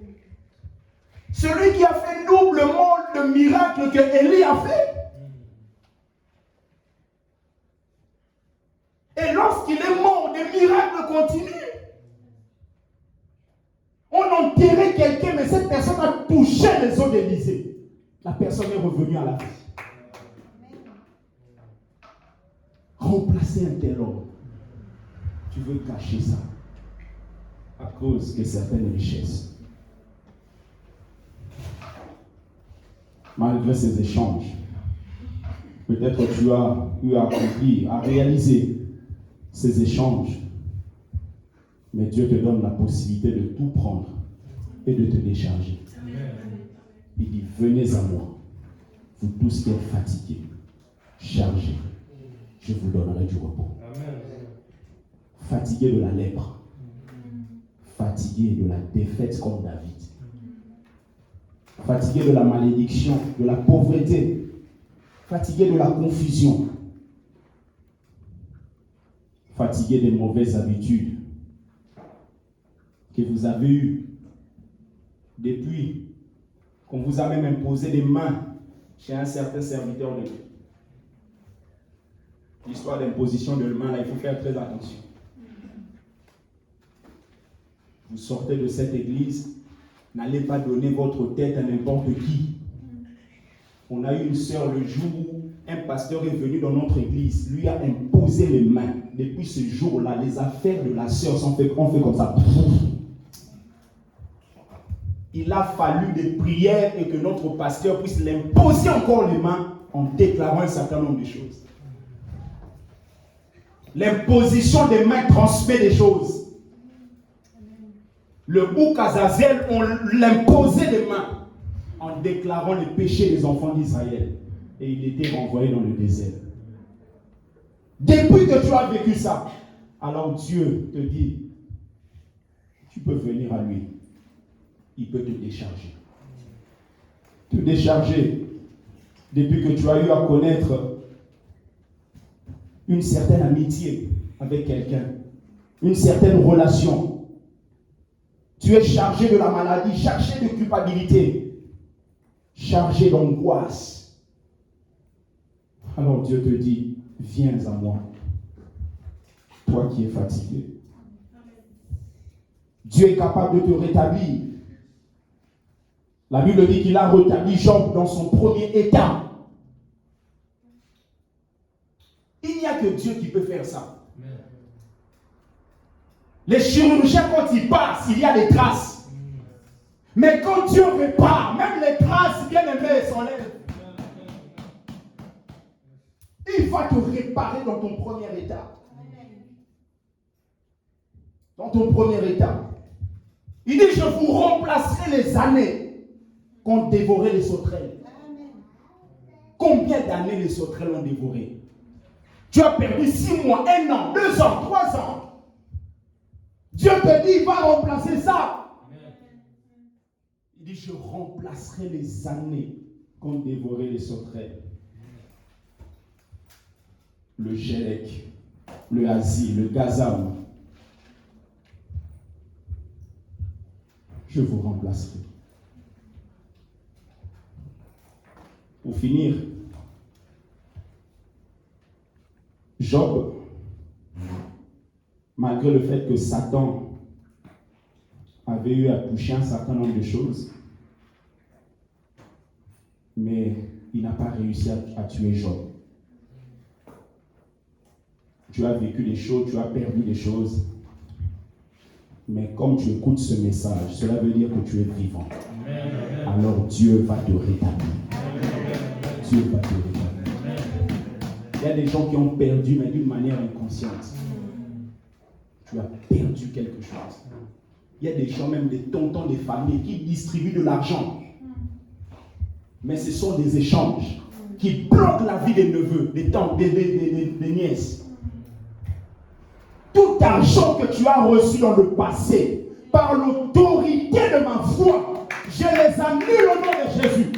Celui qui a fait doublement le miracle que Élie a fait. Et lorsqu'il est mort, les miracles continuent. On enterrait quelqu'un, mais cette personne a touché les os d'Élisée. La personne est revenue à la vie. Remplacer un tel homme. Tu veux cacher ça à cause de certaines richesses. Malgré ces échanges, peut-être tu as eu à accomplir, à réaliser ces échanges. Mais Dieu te donne la possibilité de tout prendre et de te décharger. Amen. Il dit, venez à moi, vous tous qui êtes fatigués, chargés, je vous donnerai du repos. Amen. Fatigué de la lèpre, fatigué de la défaite comme David, fatigué de la malédiction, de la pauvreté, fatigué de la confusion, fatigué des mauvaises habitudes que vous avez eues depuis qu'on vous a même imposé des mains chez un certain serviteur de Dieu. L'histoire d'imposition de main, là, il faut faire très attention. Vous sortez de cette église, n'allez pas donner votre tête à n'importe qui. On a eu une sœur le jour où un pasteur est venu dans notre église, lui a imposé les mains. Depuis ce jour-là, les affaires de la sœur ont fait comme ça. il a fallu des prières et que notre pasteur puisse l'imposer encore les mains en déclarant un certain nombre de choses. L'imposition des mains transmet des choses. Le bouc Azazel, on l'imposait les mains en déclarant les péchés des enfants d'Israël. Et il était renvoyé dans le désert. Depuis que tu as vécu ça, alors Dieu te dit, tu peux venir à lui. Il peut te décharger. Te décharger depuis que tu as eu à connaître une certaine amitié avec quelqu'un, une certaine relation. Tu es chargé de la maladie, chargé de culpabilité, chargé d'angoisse. Alors Dieu te dit, viens à moi, toi qui es fatigué. Dieu est capable de te rétablir. La Bible dit qu'il a rétabli Job dans son premier état. Il n'y a que Dieu qui peut faire ça. Les chirurgiens, quand ils passent, il y a des traces. Mais quand Dieu répare, même les traces, bien aimées, s'enlèvent. Il va te réparer dans ton premier état. Dans ton premier état. Il dit, je vous remplacerai les années qu'ont dévoré les sauterelles. Combien d'années les sauterelles ont dévoré? Tu as perdu 6 mois, 1 an, 2 ans, 3 ans. Dieu te dit, il va remplacer ça. Il dit, je remplacerai les années qu'ont dévoré les sauterelles. Le Gélec, le Hazi, le Gazam. Je vous remplacerai. Pour finir, Job, malgré le fait que Satan avait eu à toucher un certain nombre de choses, mais il n'a pas réussi à tuer Job. Tu as vécu des choses, tu as perdu des choses, mais comme tu écoutes ce message, cela veut dire que tu es vivant. Alors Dieu va te rétablir. Dieu va te rétablir. Il y a des gens qui ont perdu, mais d'une manière inconsciente. Tu as perdu quelque chose. Il y a des gens, même des tontons, des familles, qui distribuent de l'argent. Mais ce sont des échanges qui bloquent la vie des neveux, des tantes, des nièces. Tout argent que tu as reçu dans le passé, par l'autorité de ma foi, je les annule au nom de Jésus.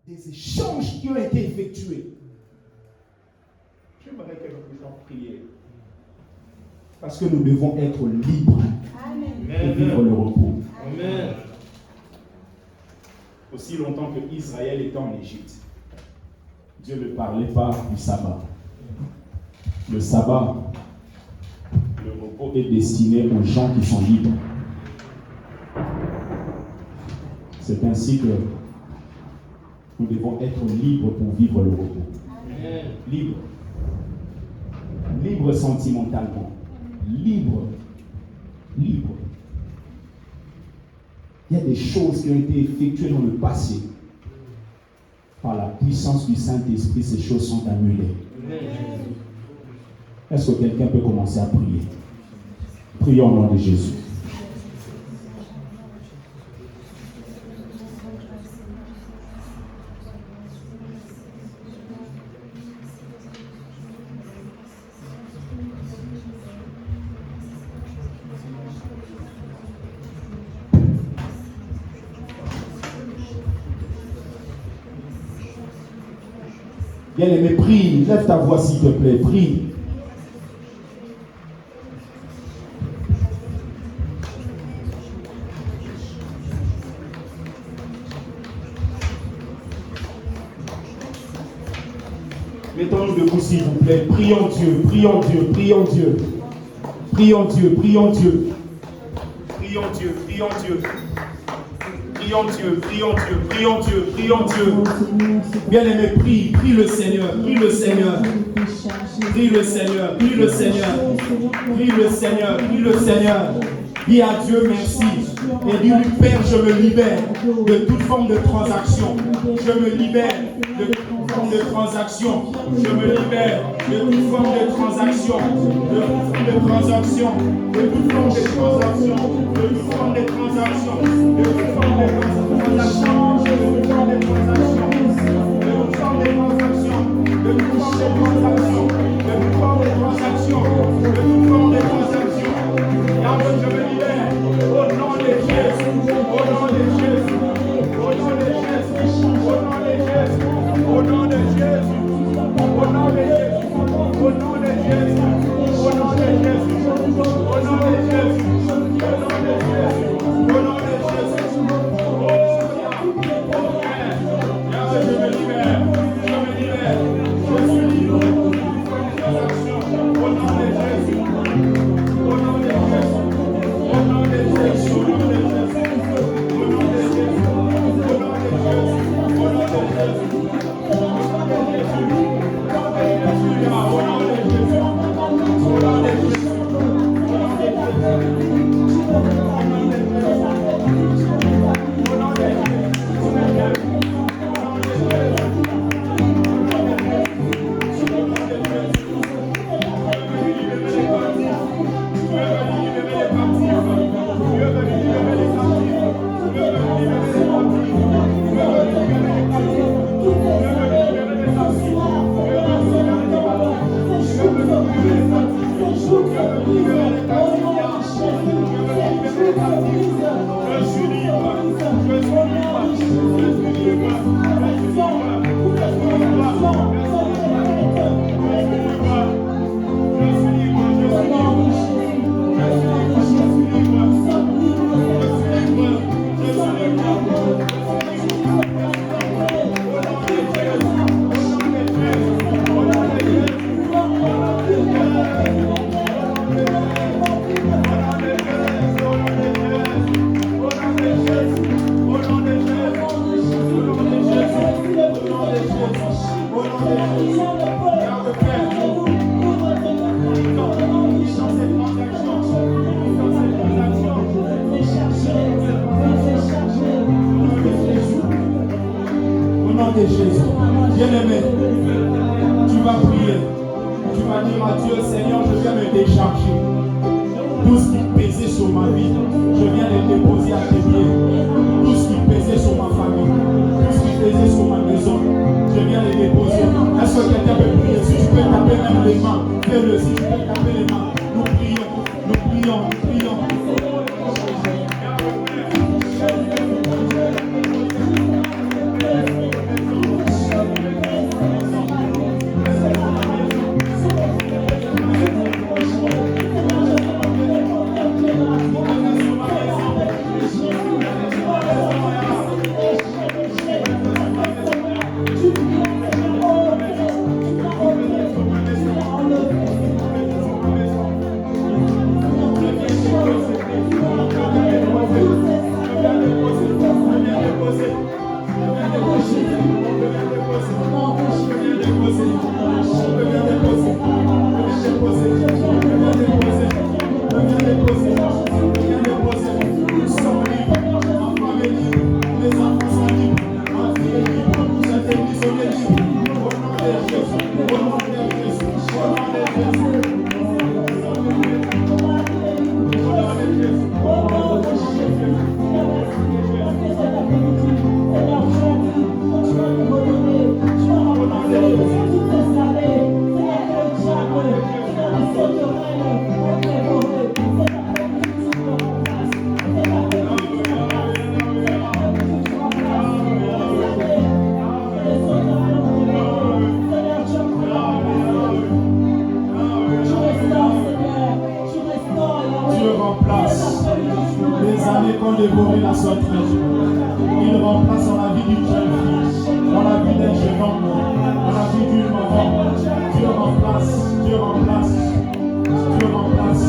Des échanges qui ont été effectués. J'aimerais que nous puissions prier. Parce que nous devons être libres et vivre le repos. Amen. Aussi longtemps que Israël était en Égypte, Dieu ne parlait pas du sabbat. Le sabbat, le repos est destiné aux gens qui sont libres. C'est ainsi que nous devons être libres pour vivre le repos. Libres. Libres sentimentalement. Libres. Libres. Il y a des choses qui ont été effectuées dans le passé. Par la puissance du Saint-Esprit, ces choses sont annulées. Est-ce que quelqu'un peut commencer à prier? Prions au nom de Jésus. Bien-aimé, prie, lève ta voix s'il te plaît, prie. Mettons-nous debout s'il vous plaît, prions Dieu, prions Dieu, prions Dieu. Prions Dieu, prions Dieu. Prions Dieu, prions Dieu. Prions Dieu, prions Dieu, prions Dieu, prions Dieu. Bien-aimé, prie, prie le Seigneur, prie le Seigneur. Prie le Seigneur, prie le Seigneur, prie le Seigneur, prie le Seigneur. Dis à Dieu merci. Et dis-lui, Père, je me libère de toute forme de transaction. Je me libère de toute forme de transaction. Je me libère de toute forme de transaction. De toute forme de transaction. De toute forme de transaction. De toute forme de transaction. De toute forme de transaction. De toute forme de transaction. De toute forme de transaction. De toute forme de transaction. De toute forme de transaction. De toute forme de transaction. Yahweh, je me libère. Au nom de Jésus. Au nom de Jésus. Au nom de Jésus. Au nom de Jésus. Au nom de Jésus. Au nom de Jésus. Au nom de Jésus. Au nom de Jésus. Au nom de Jésus. Au nom de Jésus. Au nom de Jésus. Oh, Père. Yahweh, je me libère. Je me libère. Je suis libre. Au nom de Jésus. Au nom de Jésus. Au nom de Jésus. Au nom de Jésus. Au nom de Jésus. Au nom de Jésus. Au nom de Jésus. dévorer la sauterelle. Il remplace dans la vie d'une jeune fille, dans la vie d'un jeune homme, dans la vie d'une maman. Dieu remplace, Dieu remplace, Dieu remplace,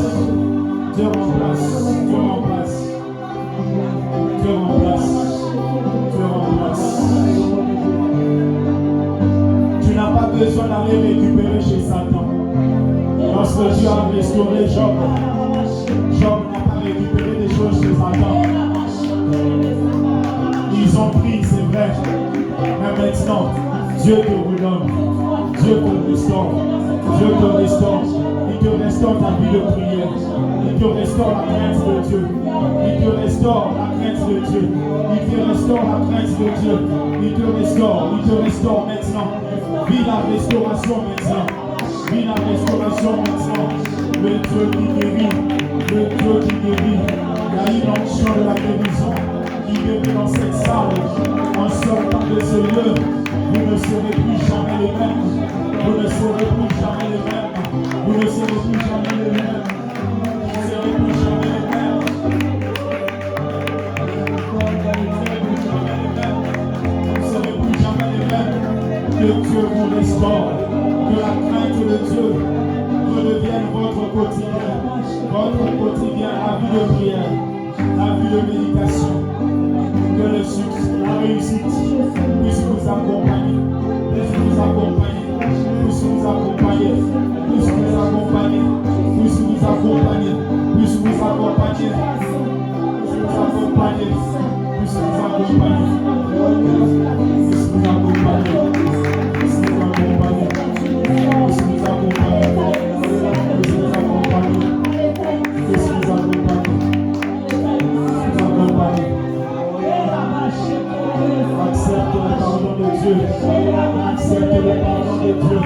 Dieu remplace, Dieu remplace, Dieu remplace, Dieu remplace. Tu n'as pas besoin d'aller récupérer chez Satan. restaurer Job. Job n'a pas récupéré des choses chez Adam. Ils ont pris, c'est vrai. Mais maintenant, Dieu te redonne. Dieu te restaure. Dieu te restaure. Il te restaure ta vie de prière. Il te restaure la crainte de Dieu. Il te restaure la crainte de Dieu. Il te restaure la crainte de Dieu. Il te restaure maintenant. Vis la restauration maintenant. Vis la restauration maintenant. Le Dieu qui guérit. Le Dieu qui guérit. Il y a une onction de la guérison qui guérit dans cette salle. En sortant de ce lieu, vous ne serez plus jamais les mêmes. Vous ne serez plus jamais les mêmes. Vous ne serez plus jamais les mêmes. Vous ne serez plus jamais les mêmes. Vous ne serez plus jamais les mêmes. Que Dieu vous restaure. Que la crainte de Dieu redevienne votre quotidien. Votre quotidien, la vie de prière, la vie de méditation. Que le succès, la réussite puisse vous accompagner. Puisse vous accompagner. Puisse vous accompagner. Puisse vous accompagner. Puisse vous accompagner. Puisse vous accompagner. Puisse vous accompagner. Puisse vous accompagner. Puisse vous accompagner. Puisse vous accompagner. Puisse vous accompagner. Accepte le pardon de Dieu. Accepte le pardon de Dieu.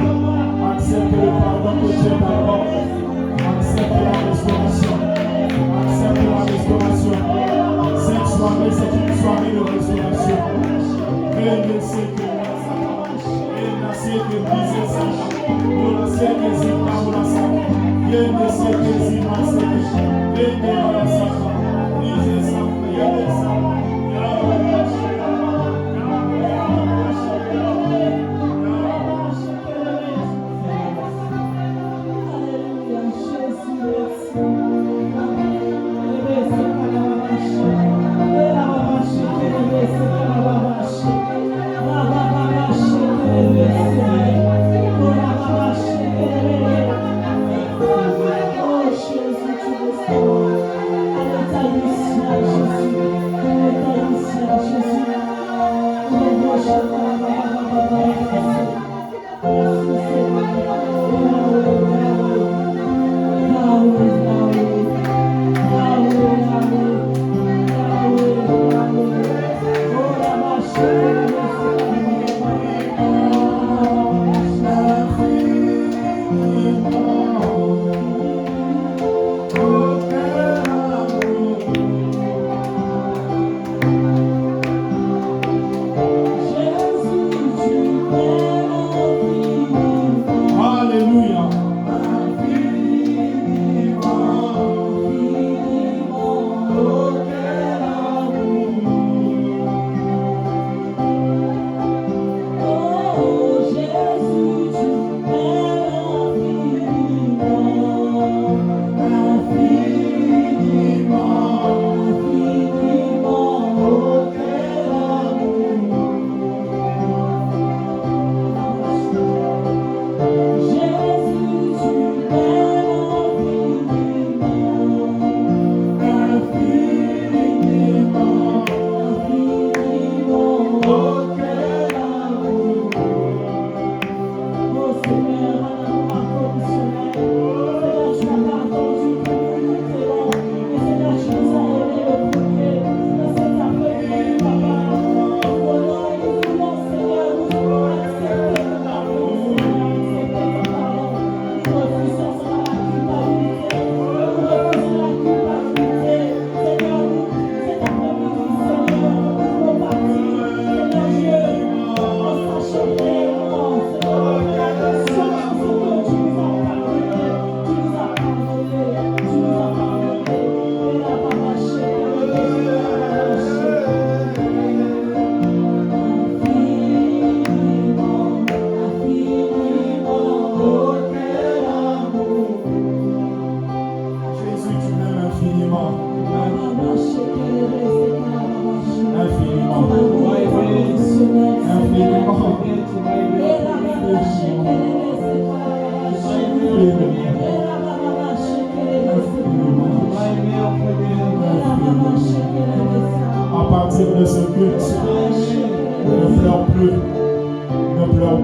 Accepte le pardon de Dieu d'abord. Accepte la restauration. Accepte la restauration. Cette soirée, c'est une soirée de restauration. Et ne sait que et ne sait que briser ça. On ne sait que c'est pas pour la salle. Et ne sait que c'est pas ça. Et ne la salle. Briser ça. Et ne ça.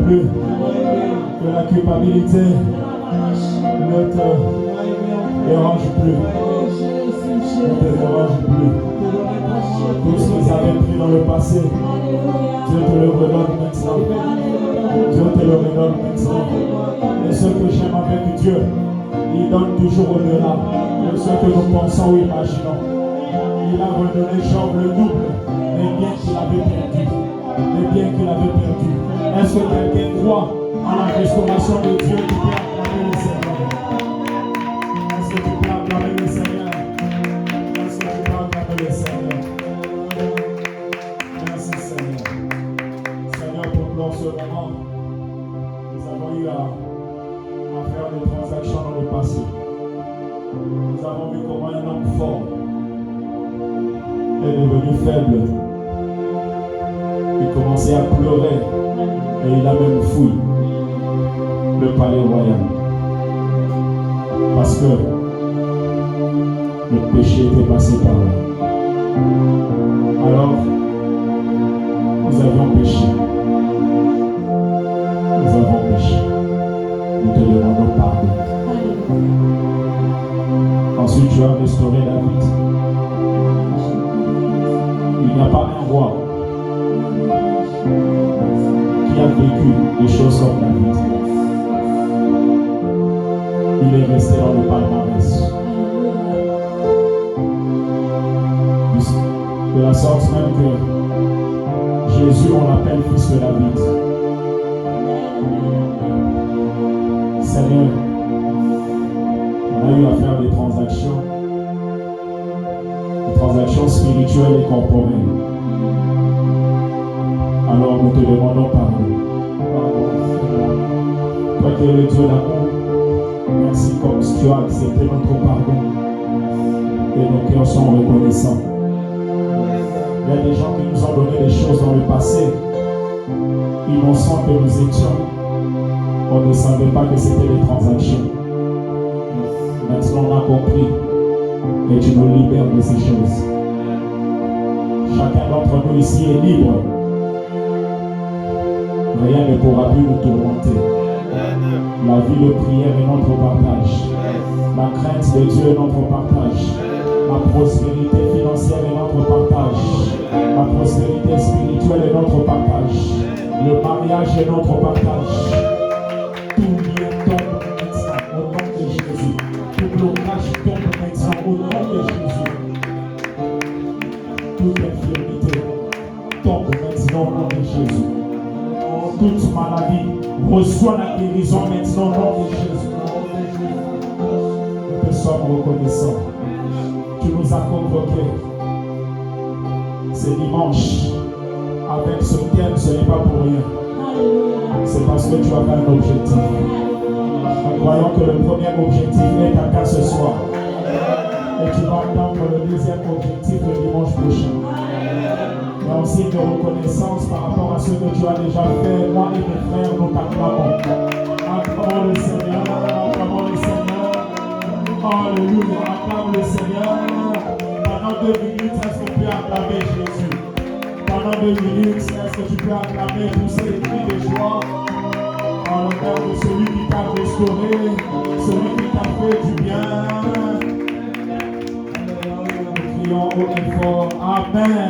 plus que la culpabilité ne te dérange plus. Ne te dérange plus. Tout ce qu'ils avaient pris dans le passé, Dieu te le redonne maintenant. Dieu te le redonne maintenant. Et ce que j'aime avec Dieu, il donne toujours au-delà de ce que nous pensons ou imaginons. Il a redonné Job le double des biens qu'il avait perdus. Les biens qu'il avait perdus. Est-ce que quelqu'un croit à la restauration de Dieu qui peut acclamer le Seigneur? Est-ce que tu peux acclamer le Seigneur? Est-ce que tu peux acclamer le Seigneur? Merci Seigneur. Seigneur, pour ce moment, nous avons eu à faire des transactions dans le passé. Nous avons vu comment un homme fort est devenu faible. Il commençait à pleurer et il a même fui le palais royal. Parce que le péché était passé par là. Alors, nous avions péché. Nous avons péché. Nous te demandons pardon. Ensuite, tu as restauré David. Il n'y a pas un roi qui a vécu des choses comme David. Il est resté dans le palmarès. De la sorte même que Jésus, on l'appelle fils de David. Seigneur, on a eu à faire des transactions spirituelles et corporelles. Alors nous te demandons pardon. Toi qui es le Dieu d'amour, merci comme tu as accepté notre pardon. Et nos cœurs sont reconnaissants. Il y a des gens qui nous ont donné des choses dans le passé, innocents que nous étions. On ne savait pas que c'était des transactions. Maintenant on a compris et tu nous libères de ces choses. Chacun d'entre nous ici est libre. Rien ne pourra plus nous tourmenter. La vie de prière est notre partage. La crainte de Dieu est notre partage. La prospérité financière est notre partage. La prospérité spirituelle est notre partage. Le mariage est notre partage. Tout lien tombe maintenant au nom de Jésus. Tout blocage tombe maintenant au nom de Jésus. Toute infirmité tombe maintenant au nom de Jésus. Toute maladie reçoit la guérison maintenant au nom de Jésus. Nous te sommes reconnaissants. Tu nous as convoqués ce dimanche avec ce thème, ce n'est pas pour rien. C'est parce que tu avais un objectif. Nous croyons que le premier objectif est atteint ce soir. Et tu vas attendre le deuxième objectif le dimanche prochain. Et en signe de reconnaissance par rapport à ce que tu as déjà fait, moi et mes frères, nous t'acclamons. Acclamons le Seigneur, acclamons le Seigneur. Alléluia, acclame le Seigneur. Pendant 2 minutes, est-ce qu'on peut acclamer Jésus? Pendant 2 minutes, est-ce que tu peux acclamer tous ces cris de joie en l'honneur de celui qui t'a restauré, celui qui t'a fait du bien? Nous crions haut et fort, Amen.